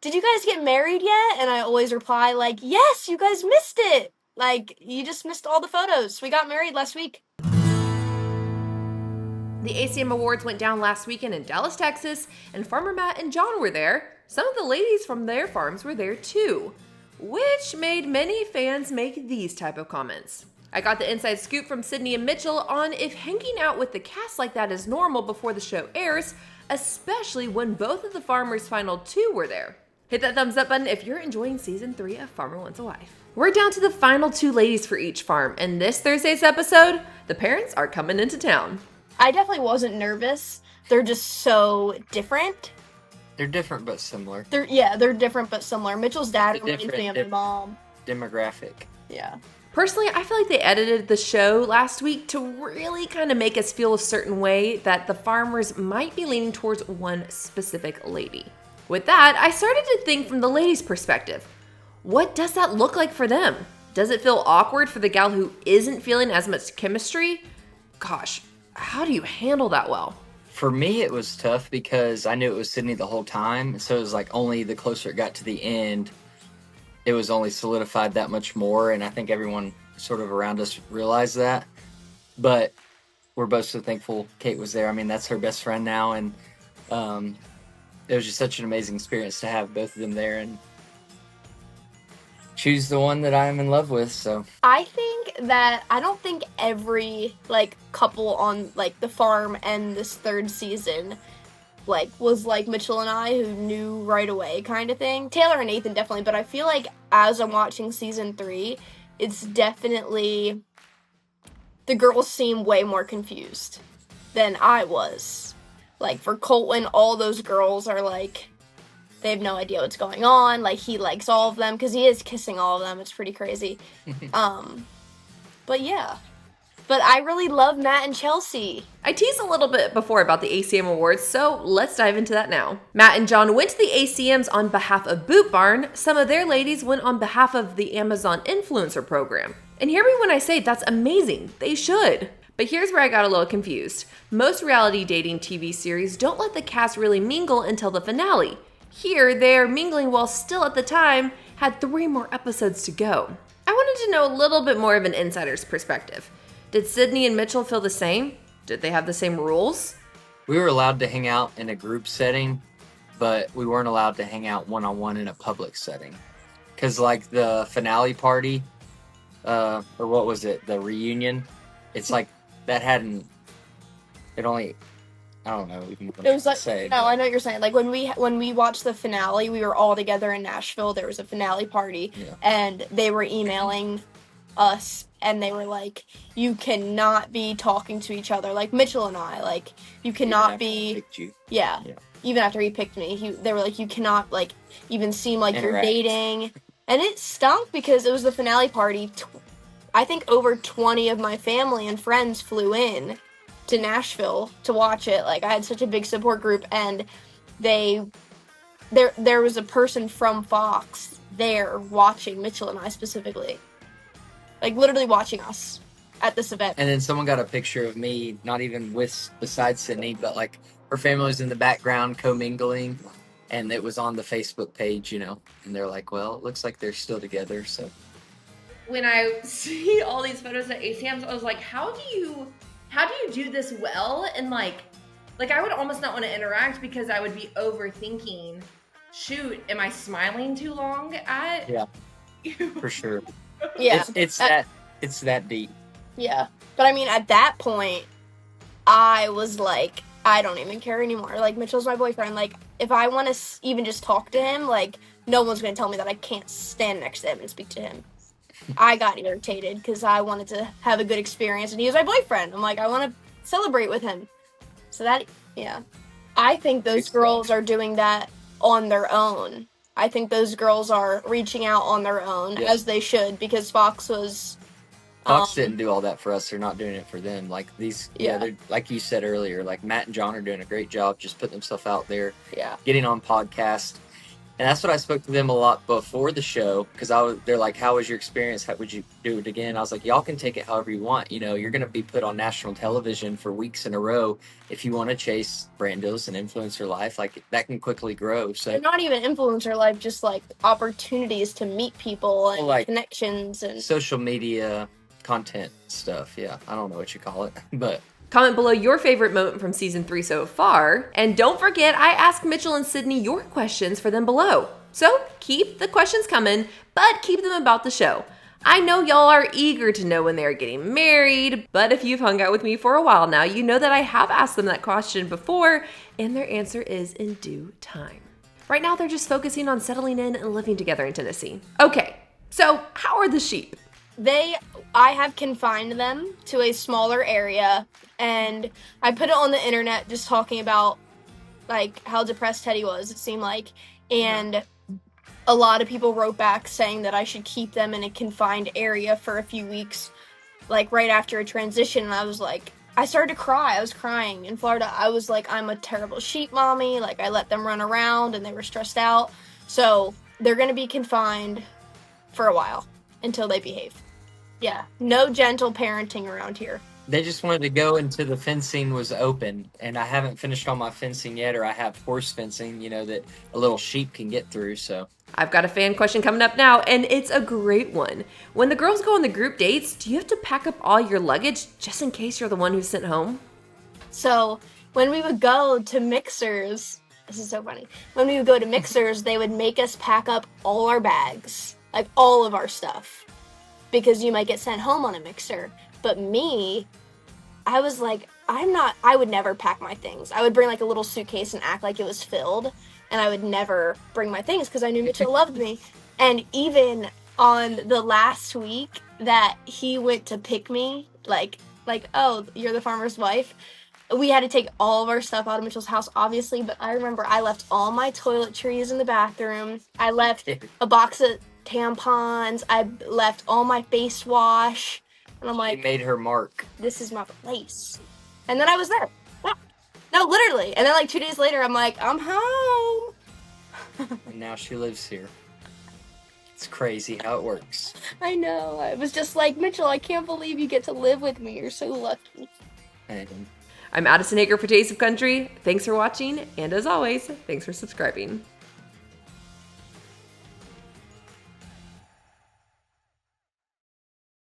did you guys get married yet? And I always reply, like, yes, you guys missed it. Like, you just missed all the photos. We got married last week. The ACM Awards went down last weekend in Dallas, Texas, and Farmer Matt and John were there. Some of the ladies from their farms were there too, which made many fans make these type of comments. I got the inside scoop from Sydney and Mitchell on if hanging out with the cast like that is normal before the show airs, especially when both of the Farmer's final two were there. Hit that thumbs up button if you're enjoying season 3 of Farmer Wants a Wife. We're down to the final 2 ladies for each farm, and this Thursday's episode, the parents are coming into town. I definitely wasn't nervous. They're just so different. They're different but similar. They're different but similar. Mitchell's dad reminds me of my mom. Demographic. Yeah. Personally, I feel like they edited the show last week to really kind of make us feel a certain way that the farmers might be leaning towards one specific lady. With that, I started to think from the ladies' perspective. What does that look like for them? Does it feel awkward for the gal who isn't feeling as much chemistry? Gosh, how do you handle that well? For me, it was tough because I knew it was Sydney the whole time. So it was like only the closer it got to the end, it was only solidified that much more. And I think everyone sort of around us realized that. But we're both so thankful Kate was there. I mean, that's her best friend now. And it was just such an amazing experience to have both of them there and choose the one that I am in love with. So I don't think every couple on the farm and this third season was like Mitchell and I, who knew right away kind of thing. Taylor and Nathan definitely, but I feel like as I'm watching season 3, it's definitely the girls seem way more confused than I was. Like for Colton, all those girls are they have no idea what's going on. Like he likes all of them because he is kissing all of them. It's pretty crazy. But yeah. But I really love Matt and Chelsea. I teased a little bit before about the ACM Awards, so let's dive into that now. Matt and John went to the ACMs on behalf of Boot Barn. Some of their ladies went on behalf of the Amazon Influencer Program. And hear me when I say that's amazing. They should. But here's where I got a little confused. Most reality dating TV series don't let the cast really mingle until the finale. Here, they're mingling while still at the time had 3 more episodes to go. I wanted to know a little bit more of an insider's perspective. Did Sydney and Mitchell feel the same? Did they have the same rules? we were allowed to hang out in a group setting, but we weren't allowed to hang out one-on-one in a public setting. Because like the finale party, or what was it, the reunion, it's like that hadn't, it only, I don't know even what It was to like, say. no, I know what you're saying. Like when we watched the finale, we were all together in Nashville. There was a finale party, Yeah. and they were emailing us, and they were like, "You cannot be talking to each other." Like Mitchell and I, like you cannot Even after I be. picked you. Yeah. Yeah. Even after he picked me, they were like, "You cannot like even seem like you're Interact. dating," and it stunk because it was the finale party. I think over 20 of my family and friends flew in to Nashville to watch it. Like I had such a big support group, and there was a person from Fox there watching Mitchell and I specifically, like literally watching us at this event. And then someone got a picture of me, not even beside Sydney, but like her family was in the background commingling, and it was on the Facebook page, you know. And they're like, "Well, it looks like they're still together." So When I see all these photos at ACMs, I was like, how do you do this well? And like I would almost not want to interact because I would be overthinking, shoot, am I smiling too long at Yeah. for sure, Yeah, it's that deep. yeah. But I mean, at that point, I was like, I don't even care anymore. Like Mitchell's my boyfriend. Like if I want to even just talk to him, like no one's gonna tell me that I can't stand next to him and speak to him. I got irritated because I wanted to have a good experience, and he was my boyfriend. I'm like, I want to celebrate with him. So that, yeah. I think those girls are doing that on their own. I think those girls are reaching out on their own, Yeah. as they should, because Fox was... Fox didn't do all that for us. They're not doing it for them. Like these, Yeah. they're, like you said earlier, like Matt and John are doing a great job just putting themselves out there, Yeah. getting on podcasts. And that's what I spoke to them a lot before the show, because they're like, "How was your experience? How would you do it again?" I was like, "Y'all can take it however you want. You know, you're going to be put on national television for weeks in a row. If you want to chase brandos and influencer life, like that can quickly grow." So, And not even influencer life, just like opportunities to meet people and like connections and social media content stuff. Yeah, I don't know what you call it, but Comment below your favorite moment from season 3 so far. And don't forget, I asked Mitchell and Sydney your questions for them below. So keep the questions coming, but keep them about the show. I know y'all are eager to know when they are getting married, but if you've hung out with me for a while now, you know that I have asked them that question before, and their answer is in due time. Right now, they're just focusing on settling in and living together in Tennessee. Okay, so how are the sheep? I have confined them to a smaller area, and I put it on the internet just talking about like how depressed Teddy was, it seemed like, and a lot of people wrote back saying that I should keep them in a confined area for a few weeks, like right after a transition. And I was like, I started to cry. I was crying in Florida. I was like, I'm a terrible sheep mommy. Like, I let them run around and they were stressed out. So they're going to be confined for a while until they behave. Yeah, no gentle parenting around here. they just wanted to go until the fencing was open, and I haven't finished all my fencing yet, or I have horse fencing, you know, that a little sheep can get through. So I've got a fan question coming up now, and it's a great one. When the girls go on the group dates, do you have to pack up all your luggage just in case you're the one who's sent home? So when we would go to mixers, this is so funny. When we would go to mixers, they would make us pack up all our bags, like all of our stuff, because you might get sent home on a mixer. But me, I was like, I would never pack my things. I would bring like a little suitcase and act like it was filled, and I would never bring my things because I knew Mitchell loved me. And even on the last week that he went to pick me, like, oh, you're the farmer's wife, we had to take all of our stuff out of Mitchell's house, obviously, but I remember I left all my toiletries in the bathroom. I left a box of tampons. I left all my face wash. And I'm he like, made her mark. this is my place. And then I was there. Yeah. No, literally. And then like 2 days later, I'm like, I'm home. And now she lives here. It's crazy how it works. I know. I was just like, Mitchell, I can't believe you get to live with me. You're so lucky. And I'm Adison Haager for Taste of Country. Thanks for watching, and as always, thanks for subscribing.